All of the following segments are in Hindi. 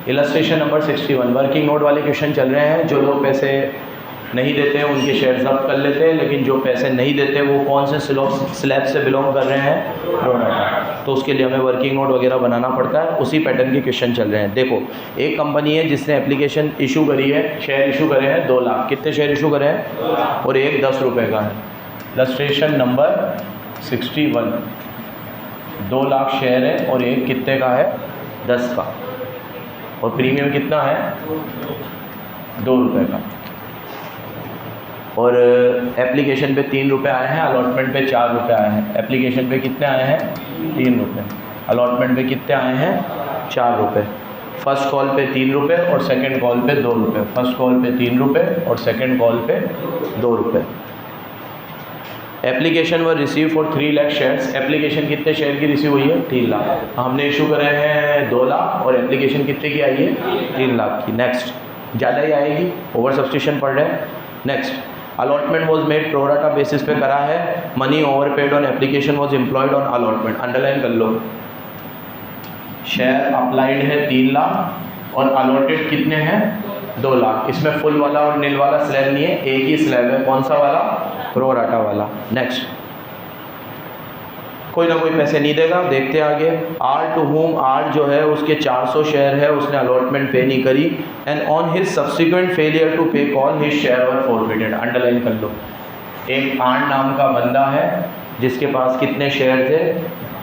इलस्ट्रेशन नंबर 61, वर्किंग नोट वाले क्वेश्चन चल रहे हैं। जो लोग पैसे नहीं देते हैं उनके शेयर जब्त कर लेते हैं, लेकिन जो पैसे नहीं देते वो कौन से स्लैब से बिलोंग कर रहे हैं, प्रो राटा, तो उसके लिए हमें वर्किंग नोट वगैरह बनाना पड़ता है। उसी पैटर्न के क्वेश्चन चल रहे हैं। देखो, एक कंपनी है जिसने एप्लीकेशन इशू करी है, शेयर इशू करे हैं 2 लाख। कितने शेयर इशू करे हैं? और एक 10 रुपये का है। इलस्ट्रेशन नंबर 61, 2 लाख शेयर है और एक कितने का है? 10 का। और प्रीमियम कितना है? 2 रुपये का। और एप्लीकेशन पे 3 रुपये आए हैं, अलॉटमेंट पे 4 रुपये आए हैं। एप्लीकेशन पे कितने आए हैं? 3 रुपये। अलॉटमेंट पे कितने आए हैं? 4 रुपये। फर्स्ट कॉल पे 3 रुपये और सेकंड कॉल पे 2 रुपये। फर्स्ट कॉल पे 3 रुपये और सेकंड कॉल पे 2 रुपये। Application were receive for 3 lakh shares. Application कितने शेयर की रिसीव हुई है? 3 लाख। हमने इशू करे हैं 2 लाख और एप्लीकेशन कितने की आई है? 3 लाख की। नेक्स्ट, ज़्यादा ही आएगी, ओवर सब्सटीट्यूशन पढ़ रहे हैं। Next, allotment was made pro rata basis पे करा है। Money over paid on application was employed on allotment. Underline कर लो। शेयर अप्लाइड है 3 लाख और अलॉटेड कितने हैं? 2 लाख। इसमें फुल वाला और नील वाला स्लैब नहीं है, एक ही स्लैब है। कौन सा वाला? प्रोराटा वाला। नेक्स्ट, कोई ना कोई पैसे नहीं देगा। देखते आगे। आर टू होम, आर जो है उसके 400 शेयर है, उसने अलॉटमेंट पे नहीं करी। And on his subsequent failure to pay call his share were forfeited. Underline कर लो। एक आर नाम का बंदा है जिसके पास कितने शेयर थे?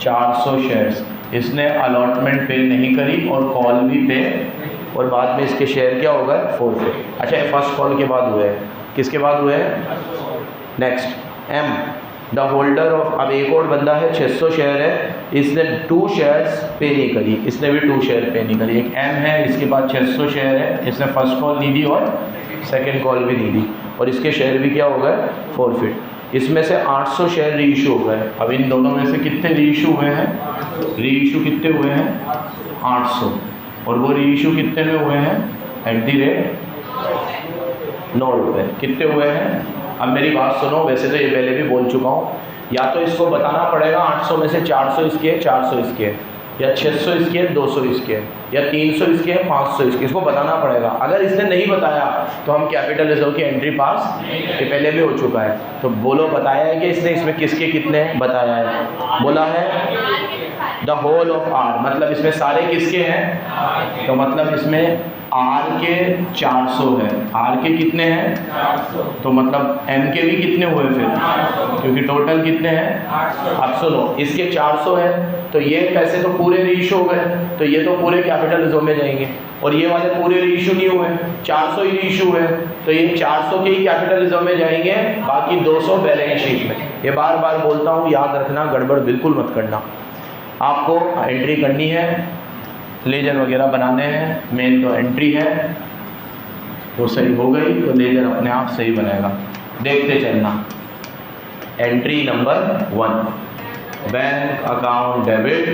400 शेयर्स। इसने अलॉटमेंट पे नहीं करी और कॉल भी पे, और बाद में इसके शेयर क्या होगा? फॉरफिट। अच्छा, ये फर्स्ट कॉल के बाद हुए हैं। किसके बाद हुए हैं? Next, am the holder of, अब एक और बंदा है 600 शेयर है, इसने 2 शेयर्स पे नहीं करी। इसने भी 2 शेयर पे नहीं करी। एक एम है, इसके पास 600 शेयर है, इसने फर्स्ट कॉल नहीं दी और सेकंड कॉल भी नहीं दी, और इसके शेयर भी क्या हो गए? फॉरफिट। इसमें से 800 शेयर री इशू हो गए। अब इन दोनों में से कितने री इशू हुए हैं? री इशू कितने हुए हैं? 800। और वो री इशू कितने में हुए हैं? एट दी रेट 9 रुपये। कितने हुए हैं? अब मेरी बात सुनो, वैसे तो ये पहले भी बोल चुका हूँ। या तो इसको बताना पड़ेगा 800 में से 400 इसके है, 400 इसके है, या 600 इसके है, 200 इसके है, या 300 इसके है, 500 इसके। इसको बताना पड़ेगा। अगर इसने नहीं बताया तो हम कैपिटल रिजर्व की एंट्री पास, ये पहले भी हो चुका है। तो बोलो, बताया है कि इसने इसमें किसके कितने बताया है? बोला है द होल ऑफ आर, मतलब इसमें सारे किसके हैं? तो मतलब इसमें आर के 400 है। आर के कितने हैं? 400। तो मतलब एम के भी कितने हुए फिर? क्योंकि टोटल कितने हैं? 800 लो। इसके 400 है तो ये पैसे तो पूरे रीइशू हो गए, तो ये तो पूरे कैपिटल रिजर्व में जाएंगे। और ये वाले पूरे रीइशू नहीं हुए, 400 ही रीइशू हुए, तो ये 400 के ही कैपिटल रिजर्व में जाएंगे, बाकी 200 बैलेंस शीट में। ये बार बार बोलता हूँ, याद रखना, गड़बड़ बिल्कुल मत करना। आपको एंट्री करनी है, लेजर वगैरह बनाने हैं। मेन तो एंट्री है, वो सही हो गई तो लेजर अपने आप सही बनेगा। देखते चलना। Entry number 1, bank account debit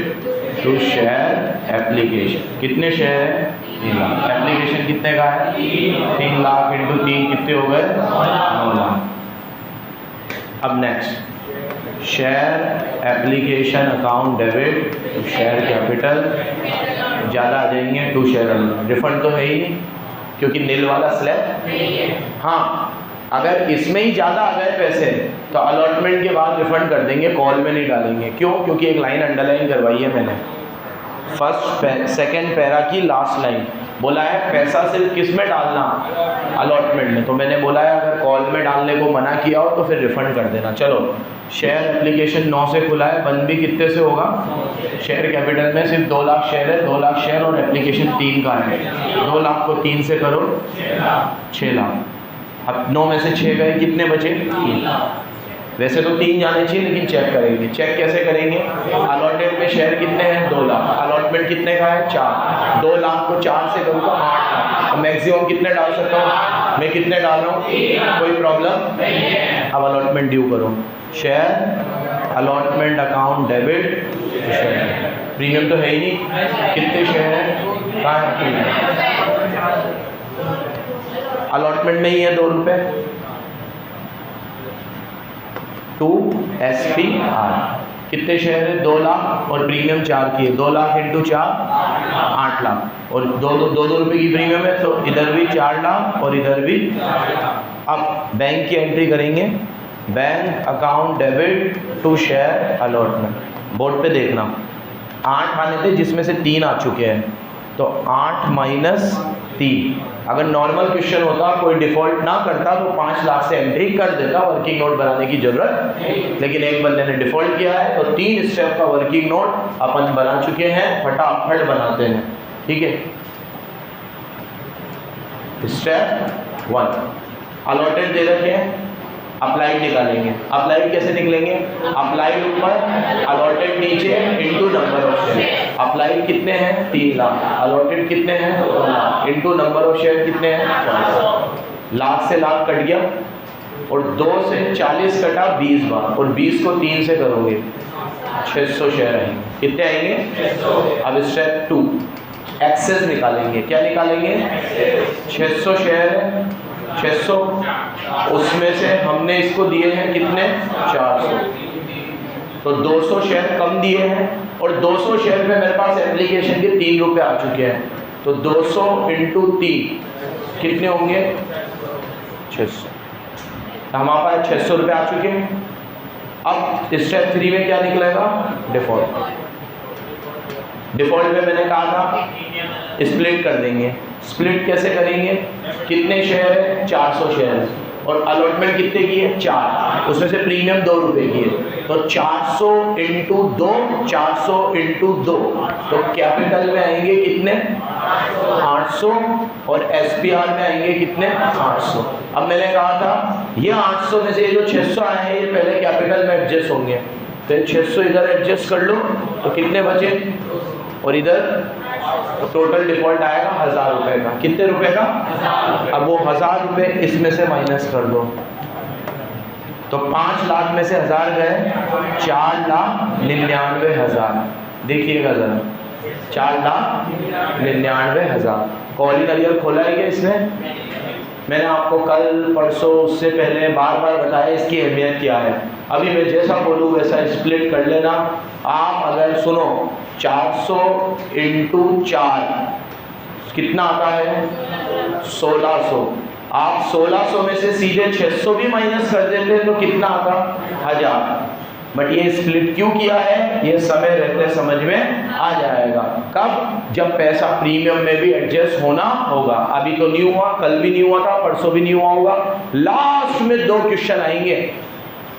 to share application. कितने शेयर है? 3 लाख। एप्लीकेशन कितने का है? 3 लाख इंटू 3 कितने हो गए? 9 लाख। अब next, share application account debit to share capital, ज़्यादा आ जाएंगे, 2 शेयर। रिफंड तो है ही नहीं क्योंकि नील वाला स्लैब। हाँ, अगर इसमें ही ज़्यादा आ गए पैसे तो अलॉटमेंट के बाद रिफंड कर देंगे, कॉल में नहीं डालेंगे। क्यों? क्योंकि एक लाइन अंडरलाइन करवाई है मैंने, सेकंड पैरा की लास्ट लाइन। बोला है पैसा सिर्फ किस में डालना? अलॉटमेंट में। तो मैंने बोला है अगर कॉल में डालने को मना किया हो तो फिर रिफंड कर देना। चलो, शेयर एप्लीकेशन 9 से खुला है, बंद भी कितने से होगा? शेयर कैपिटल में सिर्फ 2 लाख शेयर है, 2 लाख शेयर और एप्लीकेशन 3 का है। 2 लाख को 3 से करो 6 लाख। अब 9 में से 6 गए, कितने बचे? 3। वैसे तो 3 जाने चाहिए, लेकिन चेक करेंगे। चेक कैसे करेंगे? अलॉटेड में शेयर कितने हैं? 2 लाख। अलॉटमेंट कितने का है? 4। 2 लाख को 4 से करूँ तो 8 लाख। मैक्सिमम कितने डाल सकता हूँ? मैं कितने डाल रहा हूँ? कोई प्रॉब्लम नहीं है। अब अलॉटमेंट ड्यू करो। Share allotment account debit share. Premium तो है ही नहीं, कितने शेयर हैं? कहाँ है प्रीमियम? अलॉटमेंट में ही है 2 रुपये। टू SPR कितने शेयर है? 2 लाख और प्रीमियम 4 की है। 2 लाख इंटू 4 8 लाख और दो रुपए की प्रीमियम है, तो इधर भी 4 लाख और इधर भी। अब बैंक की एंट्री करेंगे, bank account debit to share allotment. Board पे देखना 8 आने थे जिसमें से 3 आ चुके हैं, तो 8 माइनस 3। अगर नॉर्मल क्वेश्चन होता, कोई डिफॉल्ट ना करता तो 5 लाख से एंट्री कर देता, वर्किंग नोट बनाने की जरूरत, लेकिन एक बंदे ने डिफॉल्ट किया है, तो 3 स्टेप का वर्किंग नोट अपन बना चुके हैं। फटाफट बनाते हैं, ठीक है। स्टेप 1, अलॉटेड दे रखे हैं, अप्लाइड निकालेंगे। अप्लाइड कैसे निकलेंगे? अप्लाइड ऊपर, अलॉटेड नीचे, into number of share. Applied कितने हैं? 3 लाख। अलॉटेड कितने हैं? 2 lakh. Into number of share कितने हैं? 40। लाख से लाख कट गया और 2 से 40 कटा 20 बार, और 20 को 3 से करोगे 600 शेयर आएंगे। कितने आएंगे? 600। अब स्टेप 2, एक्सेस निकालेंगे। क्या निकालेंगे? 600 शेयर है, 600, उसमें से हमने इसको दिए हैं कितने? 400, तो 200 शेयर कम दिए हैं, और 200 शेयर पे मेरे पास एप्लीकेशन के 3 रुपये आ चुके हैं, तो 200 इंटू 3 कितने होंगे? 600। हमारे पास 600 रुपये आ चुके हैं। अब स्टेप 3 में क्या निकलेगा? डिफॉल्ट। डिफॉल्ट में मैंने कहा था स्प्लिट कर देंगे। स्प्लिट कैसे करेंगे? कितने शेयर है? 400 शेयर है, और अलॉटमेंट कितने की है? 4, उसमें से प्रीमियम 2 रुपये की है, तो 400 इंटू 2, 400 इंटू 2, तो कैपिटल में आएंगे कितने? 800, और एसपीआर में आएंगे कितने? 800। अब मैंने कहा था ये 800 में से ये जो 600 आए हैं, ये पहले कैपिटल में एडजस्ट होंगे, तो 600 इधर एडजस्ट कर लो, तो कितने बचे? और इधर टोटल डिफॉल्ट आएगा 1000 रुपये का। कितने रुपए का? अब वो 1000 रुपये इसमें से माइनस कर दो, तो 5 लाख में से 1000 गए, 4,99,000। देखिएगा जरा, 4,99,000। कॉल करियर खोला है क्या इसमें? मैंने आपको कल परसों उससे पहले बार बार बताया इसकी अहमियत क्या है। अभी मैं जैसा बोलूँ वैसा स्प्लिट कर लेना। आप अगर सुनो 400 इंटू 4 कितना आता है? 1600। आप 1600 में से सीधे 600 भी माइनस कर देते तो कितना आता? 1000। बट ये स्प्लिट क्यों किया है? ये समय रहते समझ में आ जाएगा। कब? जब पैसा प्रीमियम में भी एडजस्ट होना होगा। अभी तो नहीं हुआ, कल भी नहीं हुआ था, परसों भी नहीं हुआ होगा। लास्ट में 2 क्वेश्चन आएंगे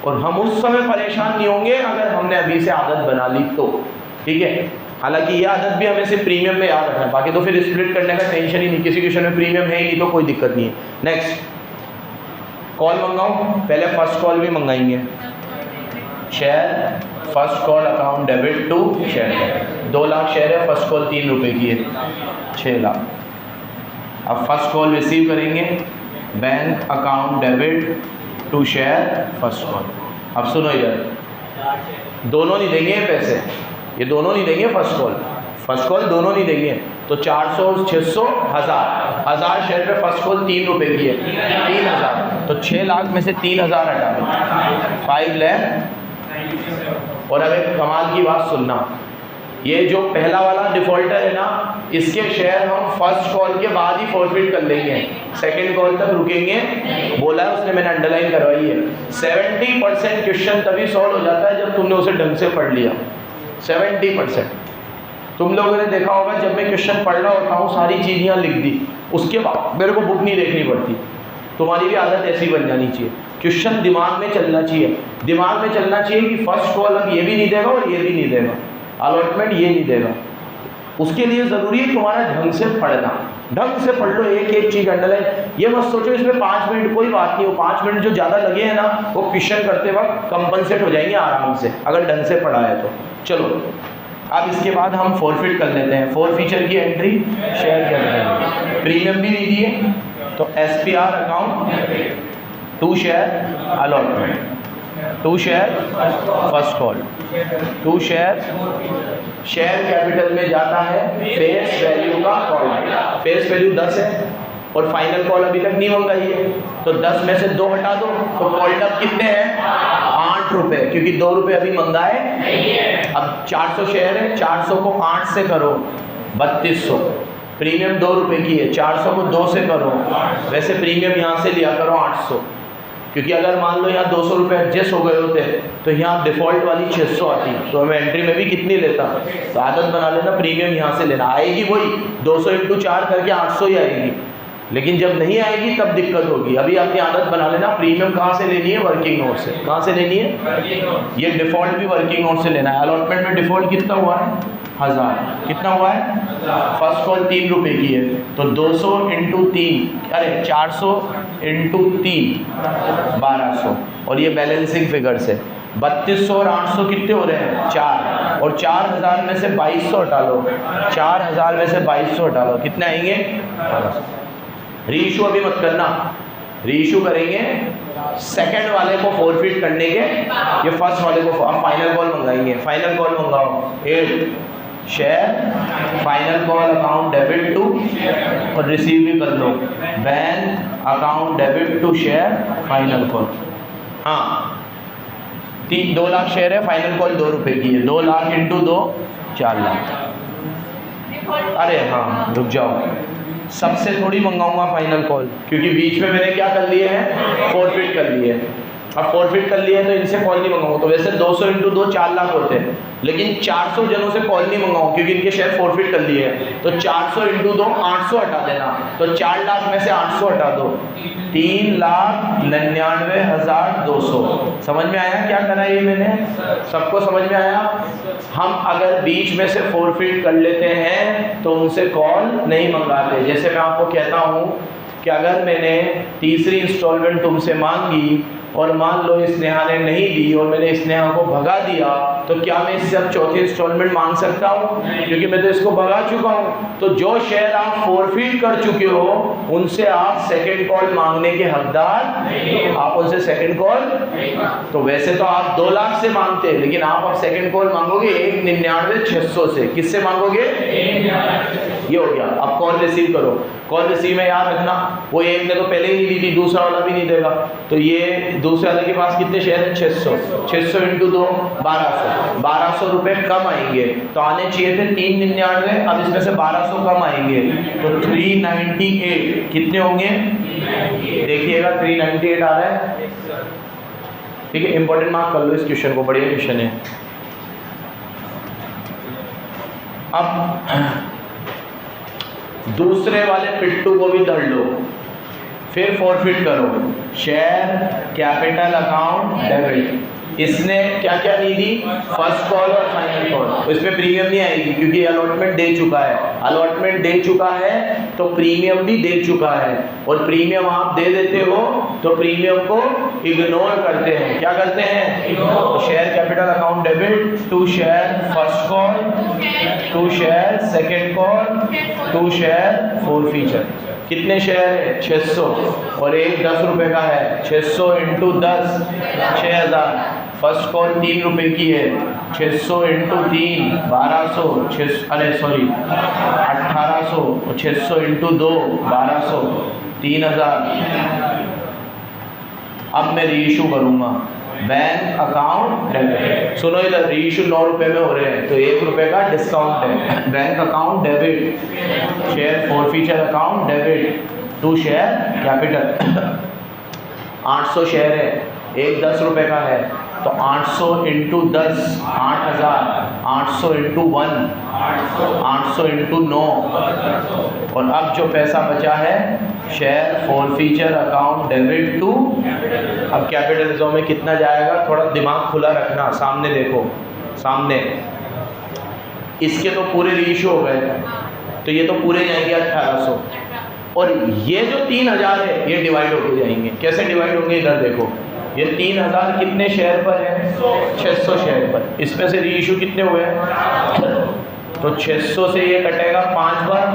और हम उस समय परेशान नहीं होंगे अगर हमने अभी से आदत बना ली तो, ठीक है। हालांकि ये आदत भी हमें सिर्फ प्रीमियम में याद रखना है, बाकी तो फिर स्प्लिट करने का टेंशन ही नहीं। किसी क्वेश्चन में प्रीमियम है ही नहीं तो कोई दिक्कत नहीं है। नेक्स्ट, कॉल मंगाऊं? पहले फर्स्ट कॉल भी मंगाएंगे। Share first call account debit to share. 2 lakh share है, फर्स्ट कॉल 3 रुपये की है, 6 लाख। अब फर्स्ट कॉल रिसीव करेंगे, bank account debit to share first call. अब सुनो इधर, दोनों नहीं देंगे पैसे, ये दोनों नहीं देंगे। फर्स्ट कॉल दोनों नहीं देंगे, तो 400 600 1000 शेयर पे फर्स्ट कॉल 3 रुपये की है, 3000, तो 6 लाख में से 3000 हटा दो, 5 लाख। और अब एक कमाल की बात सुनना, ये जो पहला वाला डिफॉल्टर है ना, इसके शेयर हम फर्स्ट कॉल के बाद ही फॉरफिट कर लेंगे, सेकंड कॉल तक रुकेंगे। बोला है उसने, मैंने अंडरलाइन करवाई है। 70% क्वेश्चन तभी सॉल्व हो जाता है जब तुमने उसे ढंग से पढ़ लिया। 70%। तुम लोगों ने देखा होगा जब मैं क्वेश्चन पढ़ रहा होता हूँ, सारी चीज़ यहाँ लिख दी, उसके बाद मेरे को बुक नहीं देखनी पड़ती। तुम्हारी भी आदत ऐसी बन जानी चाहिए, क्वेश्चन दिमाग में चलना चाहिए। दिमाग में चलना चाहिए कि फर्स्ट कॉल अब ये भी नहीं देगा और ये भी नहीं देगा, अलॉटमेंट ये नहीं देगा। उसके लिए ज़रूरी है तुम्हारा ढंग से पढ़ना। ढंग से पढ़ लो, एक एक चीज़ अंडरलाइन। ये मत सोचो इसमें 5 मिनट, कोई बात नहीं हो, 5 मिनट जो ज़्यादा लगे हैं ना, वो क्वेश्चन करते वक्त कंपनसेट हो जाएंगे आराम से, अगर ढंग से पढ़ा है तो। चलो अब इसके बाद हम फॉरफिट कर लेते हैं। 4 फीचर की एंट्री, शेयर कैपिटल, प्रीमियम भी नहीं दिए, तो SPR account to share allotment, to share first call, to share share capital में जाता है फेस वैल्यू का कॉल। फेस वैल्यू 10 है और फाइनल कॉल अभी तक नहीं मंगाई है, तो 10 में से 2 हटा दो, तो कॉल्ड अप कितने हैं? 8 8 रुपये, क्योंकि 2 रुपये अभी मंगाए नहीं है। अब 400 शेयर है, 400 को 8 से करो 3200, प्रीमियम 2 रुपये की है, 400 को 2 से करो, वैसे प्रीमियम यहाँ से लिया करो 800, क्योंकि अगर मान लो यहाँ 200 रुपये एडजस्ट हो गए होते तो यहाँ डिफ़ॉल्ट वाली 600 आती, तो मैं एंट्री में भी कितनी लेता। तो आदत बना लेना प्रीमियम यहाँ से लेना, आएगी वही 200 × 4 करके 800 ही आएगी, लेकिन जब नहीं आएगी तब दिक्कत होगी। अभी आपकी आदत बना लेना प्रीमियम कहाँ से लेनी है, वर्किंग नोट से। कहाँ से लेनी है, ये डिफ़ॉल्ट भी वर्किंग नोट से लेना है। अलॉटमेंट में डिफ़ॉल्ट कितना हुआ है, 1000, कितना हुआ है, फर्स्ट कॉल 3 रुपये की है, तो 200 × 3, अरे 400 × 3 1200, और ये बैलेंसिंग फिगर्स है। 3200 और 800 कितने हो रहे हैं, 4, और 4000 में से 2200 हटा लो, 4000 में से 2200 हटा लो, कितने आएंगे, 1200। रीइशू अभी मत करना, रीइशू करेंगे सेकंड वाले को फॉरफिट करने के, ये फर्स्ट वाले को आप फाइनल कॉल मंगाएंगे। फाइनल कॉल मंगाओ, 8 share final call account debit to, और रिसीव भी कर लो, bank account debit to share final call. हाँ 2 लाख शेयर है, फाइनल कॉल 2 रुपये की है, 2 लाख × 2 4 लाख। अरे हाँ रुक जाओ, सबसे थोड़ी मंगाऊंगा फाइनल कॉल, क्योंकि बीच में मैंने क्या कर लिए हैं, फॉरफिट कर लिए हैं। अब फॉरफिट कर लिए हैं तो इनसे कॉल नहीं मंगाऊंगा। तो वैसे 200 × 2 4 लाख होते हैं, लेकिन 400 जनों से कॉल नहीं मंगाऊंगा क्योंकि इनके शेयर फॉरफिट कर लिए हैं। तो 400 × 2 800 हटा देना, तो 4 लाख में से 800 हटा दो, 3,99,200। समझ में आया क्या करा ये मैंने, सबको समझ में आया। हम अगर बीच में से फॉरफिट कर लेते हैं तो उनसे कॉल नहीं मंगाते। जैसे मैं आपको कहता हूँ कि अगर मैंने तीसरी इंस्टॉलमेंट तुमसे मांगी और मान लो स्नेहा ने नहीं दी और मैंने स्नेहा को भगा दिया, तो क्या मैं इससे अब चौथी इंस्टॉलमेंट मांग सकता हूँ, क्योंकि मैं तो इसको भगा चुका हूँ। तो जो शेयर आप फॉरफिट कर चुके हो उनसे आप सेकंड कॉल मांगने के हकदार, आप उनसे सेकंड कॉल, तो वैसे तो आप 2 लाख से मांगते हैं, लेकिन आप अब सेकंड कॉल मांगोगे 1,99,600 से। किससे मांगोगे, ये हो गया। अब कॉल रिसीव करो, कॉल रिसीव में याद रखना वो एक ने तो पहले ही नहीं दी थी, दूसरा वाला भी नहीं देगा, तो ये दूसरे वाले के पास कितने शेयर हैं, 600, 600 × 2 1200, 1200 रुपये कम आएंगे। तो आने चाहिए थे 399, अब इसमें से 1200 कम आएंगे, तो 398 कितने होंगे, देखिएगा 398 आ रहा है। ठीक है, इंपॉर्टेंट मार्क कर लो इस क्वेश्चन को, बढ़िया क्वेश्चन है। अब दूसरे वाले पिट्टू को भी दड़ लो, फिर फॉरफिट करो, शेयर कैपिटल अकाउंट डेबिट। इसने क्या क्या नहीं दी, फर्स्ट कॉल और फाइनल कॉल, तो इसमें प्रीमियम नहीं आएगी क्योंकि अलॉटमेंट दे चुका है। अलॉटमेंट दे चुका है तो प्रीमियम भी दे चुका है, और प्रीमियम आप दे देते हो तो प्रीमियम को इग्नोर करते हैं। क्या करते हैं, तो share capital account debit to share first call, to share second call, to share forfeiture. कितने शेयर है, 600, और एक 10 रुपये का है, 600 × 10 6000। फर्स्ट कॉल 3 रुपये की है, 600 × 3 1200, अरे सॉरी 1800, और 600 × 2 1200, 3000। अब मैं रीइशू करूँगा, बैंक अकाउंट डेबिट। सुनो इधर, रीइशू 9 रुपये में हो रहे हैं तो 1 रुपये का डिस्काउंट है। Bank account debit, share forfeiture account debit to share capital. 800 share है, एक 10 रुपये का है, तो 800 × 10 8000, 800 × 1 800 × 9, और अब जो पैसा बचा है share forfeiture account debit to, अब कैपिटलिज्म में कितना जाएगा, थोड़ा दिमाग खुला रखना, सामने देखो, सामने। इसके तो पूरे रीइशू हो गए, तो ये तो पूरे जाएंगे 1800, और ये जो 3000 है ये डिवाइड होके जाएंगे। कैसे डिवाइड होंगे, इधर देखो, ये 3000 कितने शेयर पर है, 600 शेयर पर। इसमें से रीइशू कितने हुए हैं, तो 600 से ये कटेगा 5 बार,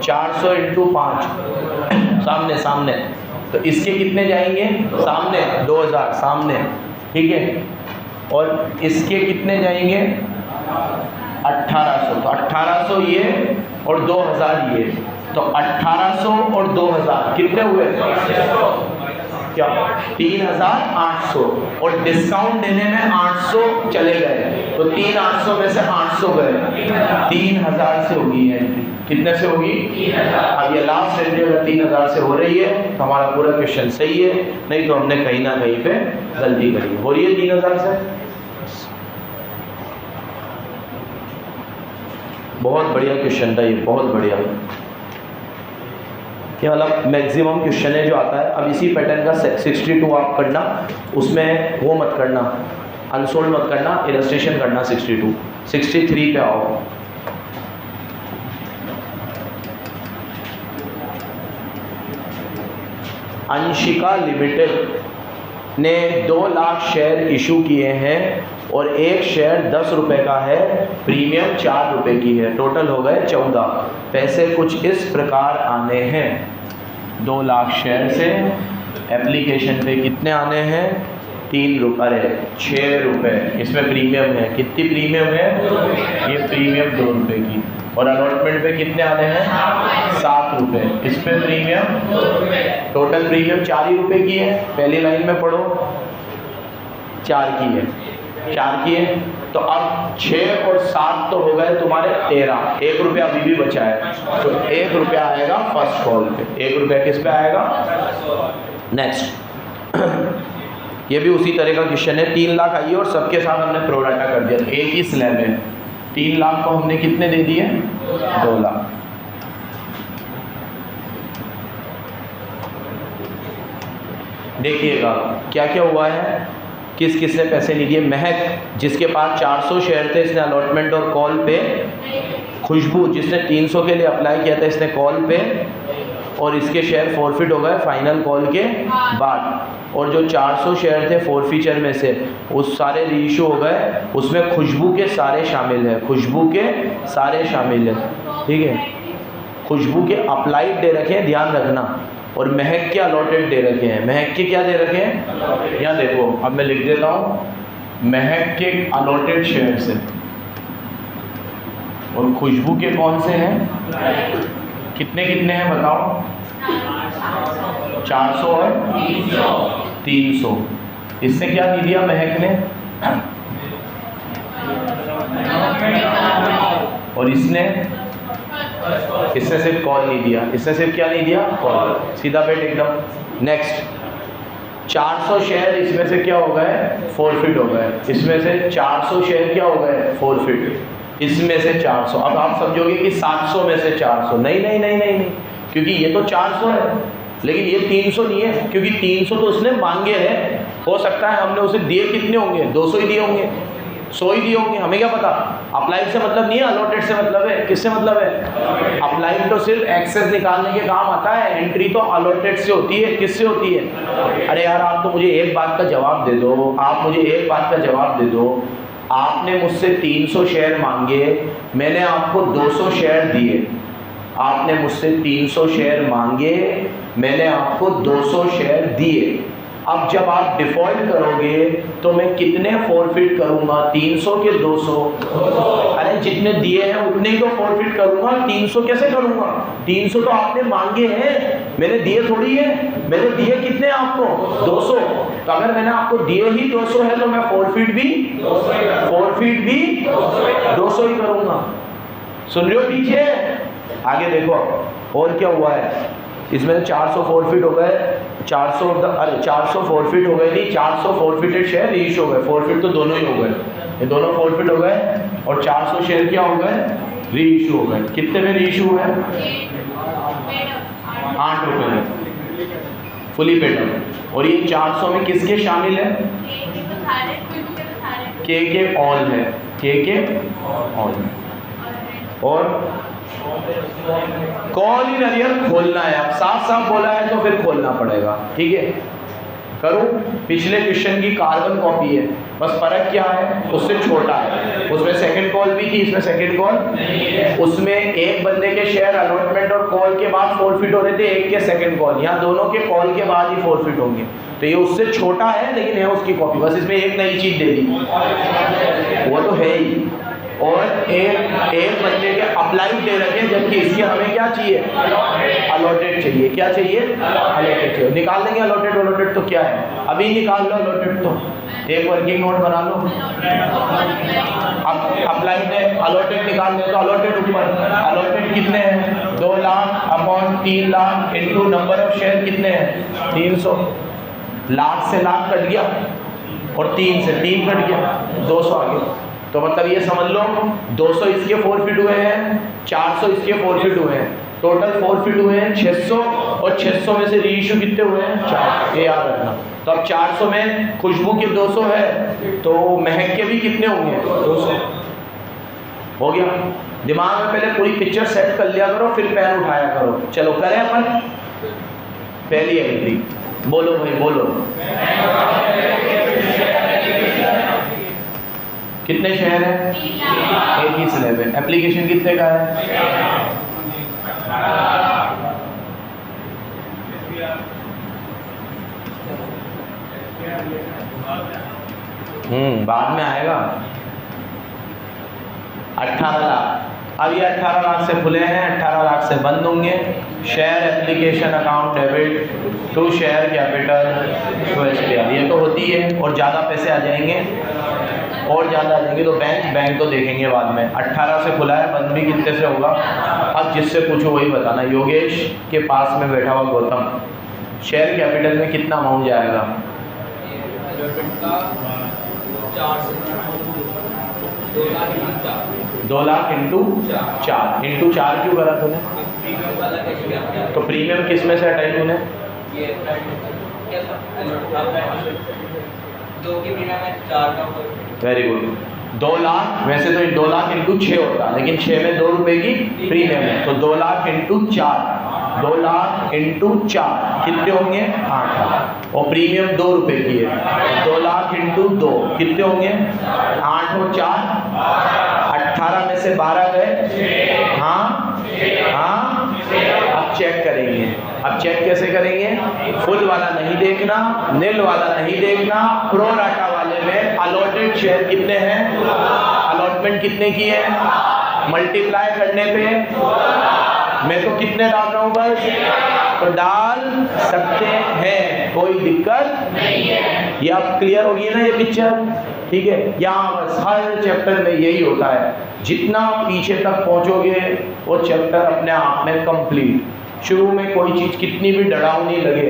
400 × 5, सामने सामने, तो इसके कितने जाएंगे, सामने 2000 सामने, ठीक है, और इसके कितने जाएंगे 1800, तो 1800 ये और 2000 ये, तो 1800 और 2000 कितने हुए, क्या 3800, और डिस्काउंट देने में 800 चले गए, तो 3800 में से 800 गए, 3000 से होगी एंट्री। कितने से होगी? अब ये लास्ट एंट्री अगर 3000 से हो रही है तो हमारा पूरा क्वेश्चन सही है, नहीं तो हमने कहीं ना कहीं पे गलती करी। हो रही है 3000 से? बहुत बढ़िया क्वेश्चन था ये, बहुत बढ़िया। ये वाला मैक्सिमम क्वेश्चन है जो आता है। अब इसी पैटर्न का 62 आप करना, उसमें वो मत करना, अनसोल्ड मत करना, इलस्ट्रेशन करना 62। 63 पे आओ। अंशिका लिमिटेड ने 2 लाख शेयर इशू किए हैं और एक शेयर 10 रुपये का है, प्रीमियम 4 रुपये की है, टोटल हो गए 14। पैसे कुछ इस प्रकार आने हैं। 2 लाख शेयर से एप्लीकेशन पे कितने आने हैं? 3 रुपये, अरे 6 रुपये। इसमें प्रीमियम है, कितनी प्रीमियम है? ये प्रीमियम 2 रुपये की। और अलॉटमेंट पे कितने आने हैं? 7 रुपये। इस पे प्रीमियम, टोटल प्रीमियम 4 ही रुपये की है। पहली लाइन में पढ़ो, 4 की है, 4 की है। तो अब 6 और 7 तो हो गए तुम्हारे 13, 1 रुपया अभी भी बचा है, तो 1 रुपया आएगा फर्स्ट कॉल पे। 1 रुपया किस पे आएगा? नेक्स्ट ये भी उसी तरह का क्वेश्चन है। 3 लाख आई और सबके साथ हमने प्रोराटा कर दिया, एक ही स्लैब है। 3 लाख को हमने कितने दे दिए? 2 लाख। देखिएगा क्या क्या हुआ है, किस किस ने पैसे नहीं दिए। महक जिसके पास 400 शेयर थे, इसने अलॉटमेंट और कॉल पे। खुशबू जिसने 300 के लिए अप्लाई किया था, इसने कॉल पे, और इसके शेयर फॉरफिट हो गए फाइनल कॉल के बाद। और जो 400 शेयर थे फॉरफीचर में से, उस सारे रीइशू हो गए, उसमें खुशबू के सारे शामिल है, खुशबू के सारे शामिल है, ठीक है। खुशबू के अप्लाइड दे रखे हैं, ध्यान रखना, और महक के अलॉटेड दे रखे हैं। महक के क्या दे रखे हैं? यहाँ देखो, अब मैं लिख देता हूँ, महक के अलॉटेड शेयर से, और खुशबू के कौन से हैं? कितने कितने हैं बताओ? 400 और 300। इससे क्या नहीं दिया महक ने? और इसने सिर्फ कॉल नहीं दिया, इसने सिर्फ क्या नहीं दिया? कॉल। सीधा बेट एकदम। नेक्स्ट 400 शेयर इसमें से क्या हो गए? फॉरफिट हो गए। इसमें से 400 शेयर क्या हो गए? फॉरफिट। इसमें से 400। अब आप समझोगे कि 700 में से 400, नहीं नहीं नहीं नहीं नहीं, क्योंकि ये तो 400 है, लेकिन ये 300 नहीं है, क्योंकि 300 तो उसने मांगे हैं। हो सकता है हमने उसे दिए कितने होंगे? 200 ही दिए होंगे, 100 ही दिए होंगे, हमें क्या पता। अप्लाइड से मतलब नहीं है, अलॉटेड से मतलब है। किससे मतलब है? अप्लाइड तो सिर्फ एक्सेस निकालने के काम आता है, एंट्री तो अलॉटेड से होती है। किससे होती है? अरे यार, आप तो मुझे एक बात का जवाब दे दो, आप मुझे एक बात का जवाब दे दो। आपने मुझसे 300 शेयर मांगे, मैंने आपको 200 शेयर दिए। आपने मुझसे 300 शेयर मांगे, मैंने आपको 200 शेयर दिए। अब जब आप डिफॉल्ट करोगे तो मैं कितने फॉरफिट करूंगा? 300 के 200? अरे जितने दिए हैं उतने ही तो फॉरफिट करूंगा, 300 कैसे करूंगा? 300 तो आपने मांगे हैं, मैंने दिए थोड़ी है। मैंने दिए कितने आपको? 200। तो अगर मैंने आपको दिए ही 200 है तो मैं फॉरफिट भी 200 ही करूंगा। सुन रहे हो पीछे? आगे देखो और क्या हुआ है। इसमें 400 फॉरफिट हो गए, 400 फॉरफिट हो गए, नहीं 400 फॉरफिटेड शेयर रीच हो गए। फॉरफिट तो दोनों ही हो गए, ये दोनों फॉरफिट हो गए, और 400 शेयर क्या हो गए? री इशू हो गए। कितने में री इशू हुए? 8 रुपये में फुली पेड अप। और ये 400 में किसके शामिल है? के ऑल है, के ऑल। और कॉल इन अरियर खोलना है। अब साफ साफ बोला है तो फिर खोलना पड़ेगा, ठीक है। करूं? पिछले क्वेश्चन की कार्बन कॉपी है, बस फर्क क्या है? उससे छोटा है। उसमें सेकंड कॉल भी थी, इसमें सेकंड कॉल। उसमें एक बंदे के शेयर अलॉटमेंट और कॉल के बाद फॉरफिट हो रहे थे, एक के सेकंड कॉल। यहाँ दोनों के कॉल के बाद ही फॉरफिट होंगे। तो ये उससे छोटा है, लेकिन है उसकी कॉपी। बस इसमें एक नई चीज दे दी, वो तो है ही, और एक बंदे के अप्लाइड दे रखे, जबकि इसके हमें क्या चाहिए, अलॉटेड चाहिए। क्या चाहिए, अलॉटेड चाहिए। निकाल देंगे अलॉटेड। अलॉटेड तो क्या है, अभी निकाल लो अलॉटेड। तो एक वर्किंग नोट बना लो। अब अप्लाइड है, अलॉटेड निकालने तो अलॉटेड ऊपर, अलॉटेड कितने हैं 2 lakh upon 3 lakh into number of share कितने हैं 300। लाख से लाख कट गया और 3 से 3 कट गया, 200 आ गया। तो मतलब ये समझ लो 200 इसके फॉरफिट हुए हैं, 400 इसके फॉरफिट हुए हैं, टोटल फॉरफिट हुए हैं 600, और 600 में से रीइश्यू कितने हुए हैं 400। ये याद रखना। तो अब 400 में खुशबू के 200 है, तो महक के भी कितने होंगे 200। हो गया। दिमाग में पहले पूरी पिक्चर सेट कर लिया करो, फिर पेन उठाया करो। चलो करें अपन। पहली एंट्री बोलो भाई, बोलो कितने शेयर है, एक ही स्लैब है। एप्लीकेशन कितने का है, बाद में आएगा 18 लाख। अब ये 18 लाख से खुले हैं, 18 लाख से बंद होंगे। Share application account debit to share capital to SPR, ये तो होती है। और ज़्यादा पैसे आ जाएंगे, और ज़्यादा आ जाएंगे तो बैंक तो देखेंगे बाद में। 18 से खुला है, बंद भी कितने से होगा। अब जिससे पूछो वही बताना। योगेश के पास में बैठा हुआ गौतम, शेयर कैपिटल में कितना अमाउंट जाएगा, 2 लाख इंटू 4 इंटू 4 क्यों करा तूने, तो प्रीमियम किस में से हटाई तूने, वेरी गुड। 2 लाख, वैसे तो 2 लाख इंटू 6 होता, लेकिन 6 में 2 रुपए की प्रीमियम है, तो 2 लाख इंटू 4, 2 लाख इंटू 4 कितने होंगे 8 लाख, और प्रीमियम 2 रुपए की है। 2 लाख इंटू 2 कितने होंगे 8 और 4 18 में से 12 गए, हाँ। अब चेक करेंगे। अब चेक कैसे करेंगे, फुल वाला नहीं देखना, नील वाला नहीं देखना, प्रो राटा वाले में अलॉटेड शेयर कितने हैं, अलॉटमेंट कितने की है, मल्टीप्लाई करने पे मैं तो कितने डाल रहा हूँ बस, तो डाल सकते हैं, कोई दिक्कत नहीं है। ये अब क्लियर होगी ना ये पिक्चर, ठीक है। यहाँ बस हर चैप्टर में यही होता है, जितना पीछे तक पहुँचोगे वो चैप्टर अपने आप में कंप्लीट। शुरू में कोई चीज़ कितनी भी डरावनी लगे,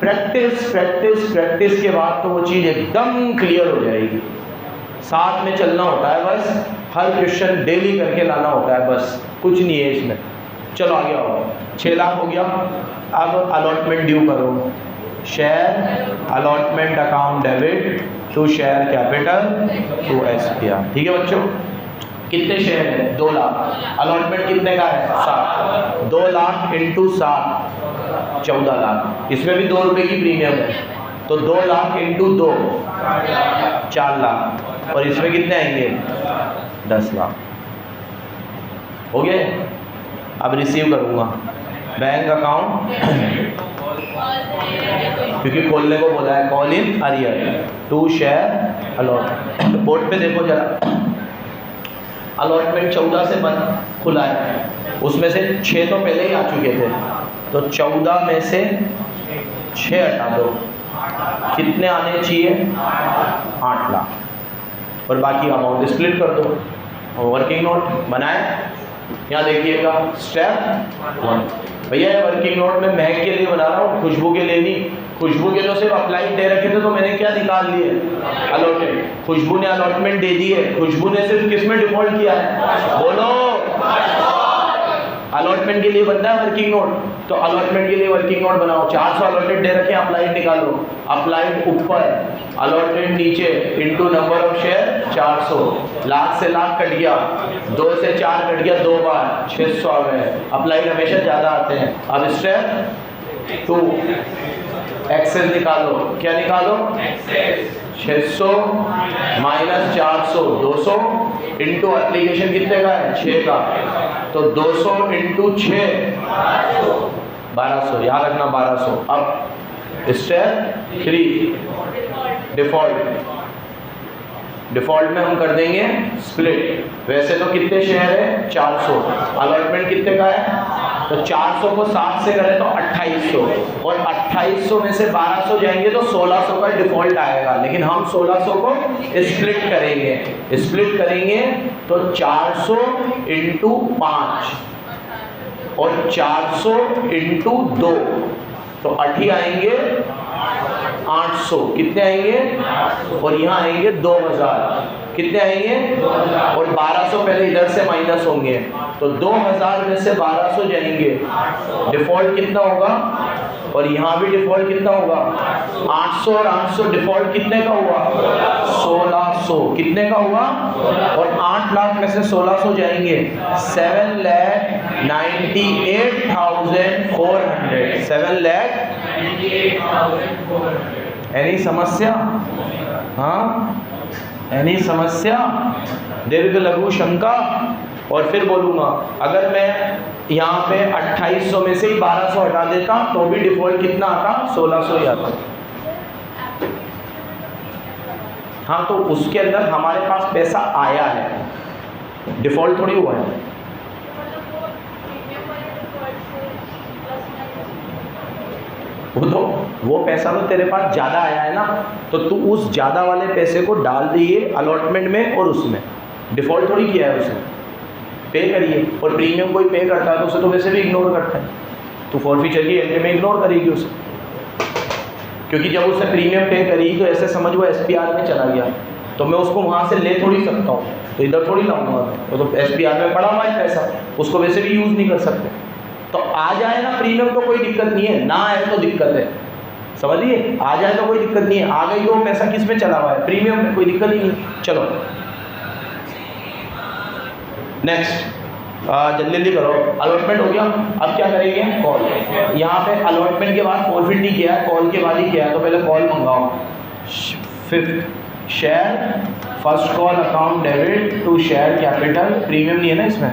प्रैक्टिस प्रैक्टिस प्रैक्टिस के बाद तो वो चीज़ एकदम क्लियर हो जाएगी। साथ में चलना होता है बस, हर क्वेश्चन डेली करके लाना होता है बस, कुछ नहीं है इसमें। चलो आगे आओ। 6 लाख हो गया। अब अलॉटमेंट ड्यू करो। Share allotment account debit to share capital to SPR, ठीक है बच्चों। कितने शेयर है 2 लाख, अलॉटमेंट कितने का है 7, 2 लाख इंटू 7 14 लाख, इसमें भी 2 रुपए की प्रीमियम है, तो 2 लाख इंटू 2 4 लाख, और इसमें कितने आएंगे 10 लाख। हो गए। अब रिसीव करूँगा बैंक अकाउंट, क्योंकि खोलने को बोला है, call in arrear to share allot. Board पे देखो जरा, अलॉटमेंट 14 से बंद खुला है, उसमें से 6 तो पहले ही आ चुके थे, तो 14 में से 6 हटा दो, कितने आने चाहिए 8 लाख, और बाकी अमाउंट स्प्लिट कर दो। वर्किंग नोट बनाए, यहाँ देखिएगा स्टेप 1। भैया ये वर्किंग नोट में महक के लिए बना रहा हूँ, खुशबू के लिए नहीं। खुशबू के तो सिर्फ अप्लाइड दे रखे थे, तो मैंने क्या निकाल लिए अलॉटेड। खुशबू ने अलॉटमेंट दे दी है, खुशबू ने सिर्फ किस में डिफॉल्ट किया है, बोलो। अलॉटमेंट के लिए बनता है वर्किंग नोट, तो अलॉटमेंट के लिए वर्किंग नोट बनाओ। 400 अलॉटेड दे रखे, अप्लाइड निकालो, अप्लाइड ऊपर, अलॉटमेंट नीचे, into number of share 400, lakh से लाख कट गया, 2 से 4 कट गया 2 बार, 600 आ गए। अप्लाइड हमेशा ज़्यादा आते हैं। अब स्टेप 2, एक्सेस निकालो। क्या निकालो, 600 माइनस 400 200 इंटू एप्लीकेशन कितने का है 6 का, तो 200 इंटू 6 1200, याद रखना 1200। अब स्टेप 3 डिफॉल्ट, डिफ़ॉल्ट में हम कर देंगे स्प्लिट। वैसे तो कितने शेयर है 400, अलॉटमेंट कितने का है, तो 400 को 7 से करें तो 2800, और 2800 में से 1200 जाएंगे तो 1600 का डिफ़ॉल्ट आएगा। लेकिन हम 1600 को स्प्लिट करेंगे तो 400 इंटू 5 और 400 इंटू 2, तो 8 आएंगे 800, कितने आएंगे, और यहाँ आएंगे 2000, कितने आएंगे, और 1200 पहले इधर से माइनस होंगे, तो 2000 में से 1200 जाएंगे, डिफ़ॉल्ट कितना होगा, और यहाँ भी डिफ़ॉल्ट कितना होगा 800, और 800 डिफ़ॉल्ट कितने का हुआ 1600, कितने का हुआ, और 8 लाख में से 1600 जाएंगे 7,98,400, 7,98,400। एनी समस्या, हाँ एनी समस्या, दीर्घ लघु शंका। और फिर बोलूँगा अगर मैं यहाँ पे 2800 में से ही 1200 हटा देता तो भी डिफ़ॉल्ट कितना आता 1600 ही आता। हाँ तो उसके अंदर हमारे पास पैसा आया है, डिफ़ॉल्ट थोड़ी हुआ है। वो पैसा तो तेरे पास ज़्यादा आया है ना, तो तू उस ज़्यादा वाले पैसे को डाल दिए अलॉटमेंट में, और उसमें डिफ़ॉल्ट थोड़ी किया है उसने, पे करिए। और प्रीमियम कोई पे करता है तो उसे तो वैसे भी इग्नोर करता है, तो फॉरफीचर की एंट्री में इग्नोर करेगी उसे, क्योंकि जब उसने प्रीमियम पे करी तो ऐसे समझ वो SPR में चला गया, तो मैं उसको वहाँ से ले थोड़ी सकता हूँ, तो इधर थोड़ी लाऊंगा, वो तो SPR में पड़ा हुआ है पैसा, उसको वैसे भी यूज़ नहीं कर सकते। तो आ जाए ना प्रीमियम तो कोई दिक्कत नहीं है, ना आए तो दिक्कत है, समझिए, आ जाए तो कोई दिक्कत नहीं है, आ गई तो पैसा किस में चला हुआ है, प्रीमियम में, कोई दिक्कत ही नहीं। चलो नेक्स्ट, जल्दी करो, अलॉटमेंट हो गया। अब क्या करेंगे, कॉल। यहाँ पे अलॉटमेंट के बाद फॉरफिट नहीं किया है, कॉल के बाद ही किया है, तो पहले कॉल मंगाओ। 5th share first call account debit to share capital, premium नहीं है ना इसमें,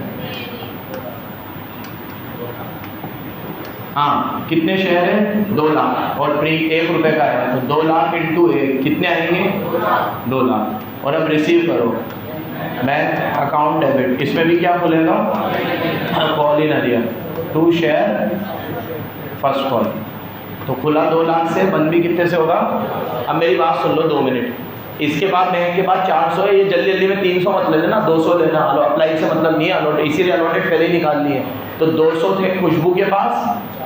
हाँ कितने शेयर है 2 लाख, और ₹1 का है, तो 2 लाख इंटू 1 कितने आएंगे 2 लाख। और अब रिसीव करो, बैंक अकाउंट डेबिट, इसमें भी क्या खुलेगा, call in arrear to share first call, तो खुला 2 लाख से, बंद भी कितने से होगा। अब मेरी बात सुन लो 2 मिनट, इसके बाद बैंक के बाद 400 है, ये जल्दी जल्दी में 300 मत ले लेना, 200 लेना, अप्लाई से मतलब नहीं है, अलॉट इसीलिए अलॉटेड पहले ही निकाल लिए। तो 200 थे खुशबू के पास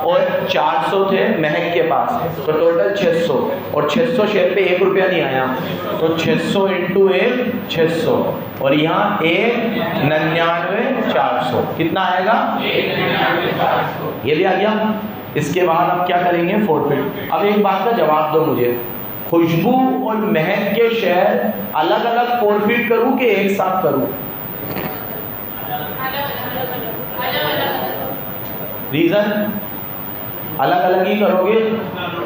और 400 थे महक के पास, तो टोटल 600, और 600 शेयर पे ₹1 नहीं आया, तो 600 इंटू 1 600, और यहाँ 1,99,400 कितना आएगा 1,99,400, ये भी आ गया। इसके बाद अब क्या करेंगे, फॉरफिट। अब एक बात का जवाब दो मुझे, खुशबू और महक के शेयर अलग अलग फॉरफिट करूं कि एक साथ करूं, रीजन अलग अलग ही करोगे,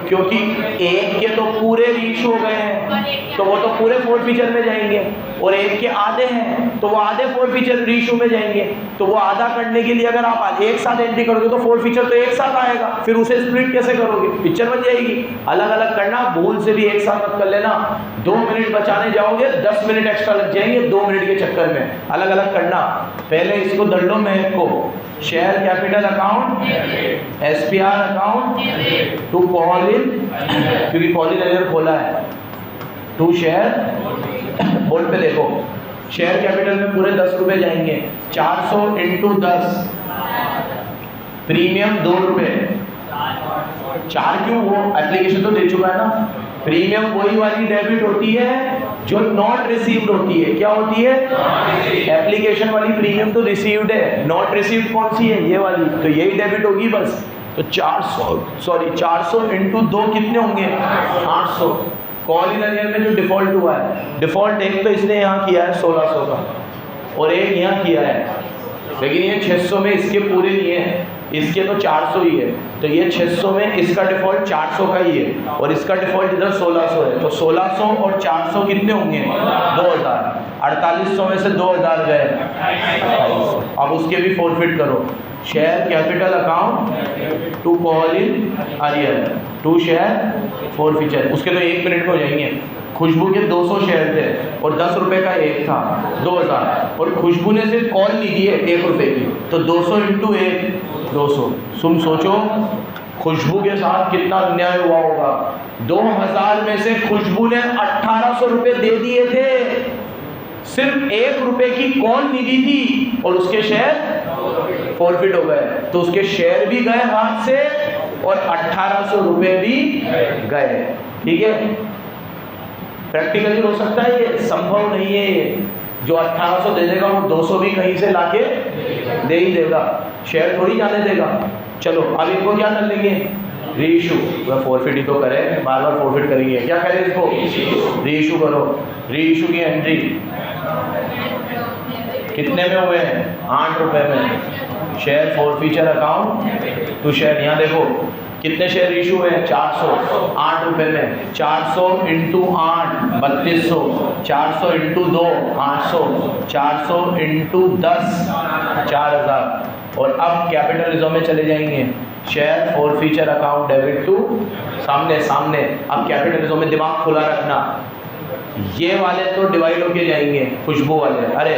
क्योंकि एक के तो पूरे रीच हो गए हैं तो वो तो पूरे फॉरफीचर में जाएंगे, और एक के आधे हैं तो वो आधे फॉरफीचर रीशू में जाएंगे। तो वो आधा करने के लिए अगर आप एक साथ एंट्री करोगे तो फॉरफीचर तो एक साथ आएगा, फिर उसे स्प्लिट कैसे करोगे, पिक्चर बन जाएगी। अलग अलग करना, भूल से भी एक साथ मत कर लेना। 2 मिनट बचाने जाओगे 10 मिनट एक्स्ट्रा लग जाएंगे 2 मिनट के चक्कर में। अलग अलग करना, पहले इसको दर लो महक को, share capital account SPR account to call in, क्योंकि कॉल इन एरियर खोला है, टू शेयर बोर्ड पे देखो, शेयर कैपिटल में पूरे ₹10 जाएंगे, 400 इंटू 10, प्रीमियम ₹2, 4 क्यों, वो एप्लीकेशन तो दे चुका है ना। प्रीमियम वही वाली डेबिट होती है जो नॉट रिसीव्ड होती है। क्या होती है, एप्लीकेशन वाली प्रीमियम तो रिसीव्ड है, नॉट रिसीव्ड कौन सी है, ये वाली, तो यही डेबिट होगी बस। तो 400 इंटू 2 कितने होंगे 800। कॉल इन एरियर में जो डिफ़ॉल्ट हुआ है, डिफ़ॉल्ट एक तो इसने यहाँ किया है 1600 का, और एक यहाँ किया है, लेकिन ये 600 में इसके पूरे नहीं है, इसके तो 400 ही है, तो ये 600 में इसका डिफ़ॉल्ट 400 का ही है और इसका डिफ़ॉल्ट इधर 1600 है, तो 1600 और 400 कितने होंगे? 2000। 4800 में से 2000 गए 2800। अब उसके भी फॉरफिट करो। Share capital account to call in arrear to share forfeiture, उसके तो 1 मिनट में हो जाएंगे। खुशबू के 200 शेयर थे और 10 रुपये का एक था, 2000, और खुशबू ने सिर्फ कॉल ली थी 1 रुपये की, तो 200 इंटू 1 200। तुम सोचो खुशबू के साथ कितना अन्याय हुआ होगा। 2000 में से खुशबू ने 1800 रुपये दे दिए थे, सिर्फ 1 रुपये की कॉल निधि थी और उसके शेयर फॉरफिट हो गए, तो उसके शेयर भी गए हाथ से और 1800 रुपये भी गए। ठीक है, प्रैक्टिकली हो सकता है, ये संभव नहीं है। ये जो 1800 दे देगा वो 200 भी कहीं से लाके दे ही देगा, शेयर थोड़ी जाने देगा। चलो अब इनको क्या कर लेंगे? रीइशू। वह फॉरफिट ही तो करें, बार बार फॉरफिट करेंगे, क्या करें इसको? रीइशू करो। रीइशू की एंट्री कितने में हुए हैं? 8 रुपये में। Share forfeiture account to share, यहाँ देखो कितने शेयर इशू हुए हैं? 400। 8 रुपये में 400 इंटू 8 3200, 400 इंटू 2 800, 400 इंटू 10 4000। और अब कैपिटल रिजर्व में चले जाएंगे। Share forfeiture account debit to सामने। अब कैपिटल रिजर्व में दिमाग खुला रखना, ये वाले तो डिवाइड होके जाएंगे, खुशबू वाले, अरे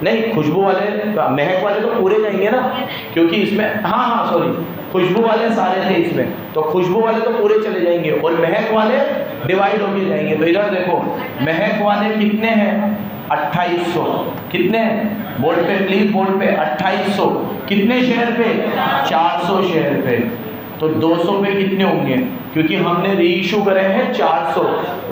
नहीं खुशबू वाले, महक वाले तो पूरे जाएंगे ना, क्योंकि इसमें हाँ सॉरी, खुशबू वाले सारे थे इसमें, तो खुशबू वाले तो पूरे चले जाएंगे और महक वाले डिवाइड होके जाएंगे। तो इधर देखो महक वाले कितने हैं? 2800। कितने? बोर्ड पे प्लीज, बोर्ड पे 2800। कितने शेयर पे? 400 शेयर पे। तो 200 पे कितने होंगे? क्योंकि हमने रीइशू करे हैं 400,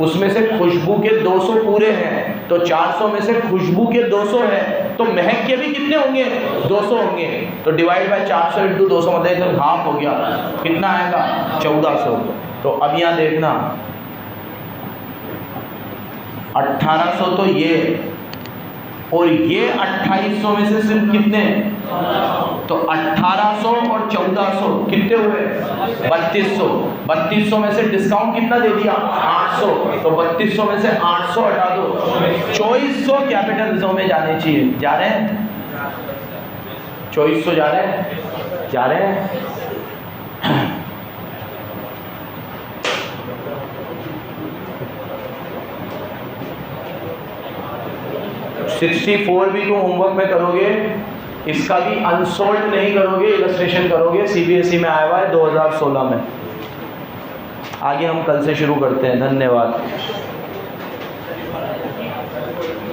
उसमें से खुशबू के 200 पूरे हैं, तो 400 में से खुशबू के 200 है, तो महक के भी कितने होंगे? 200 होंगे। तो डिवाइड बाय 400 इंटू 200 मतलब तो हाफ हो गया, कितना आएगा? 1400। तो अब यहाँ देखना 1800 तो ये, और ये 2800 में से सिर्फ कितने? तो 1800 और 1400 कितने हुए? 3200। 3200 में से डिस्काउंट कितना दे दिया? 800। तो 3200 में से 800 हटा दो, 2400 कैपिटल रिजर्व में जाने चाहिए। जा रहे हैं? 2400 जा रहे हैं। 64 भी तुम होमवर्क में करोगे, इसका भी अनसोल्ड नहीं करोगे, इलस्ट्रेशन करोगे, सीबीएसई में आया हुआ है 2016 में। आगे हम कल से शुरू करते हैं। धन्यवाद।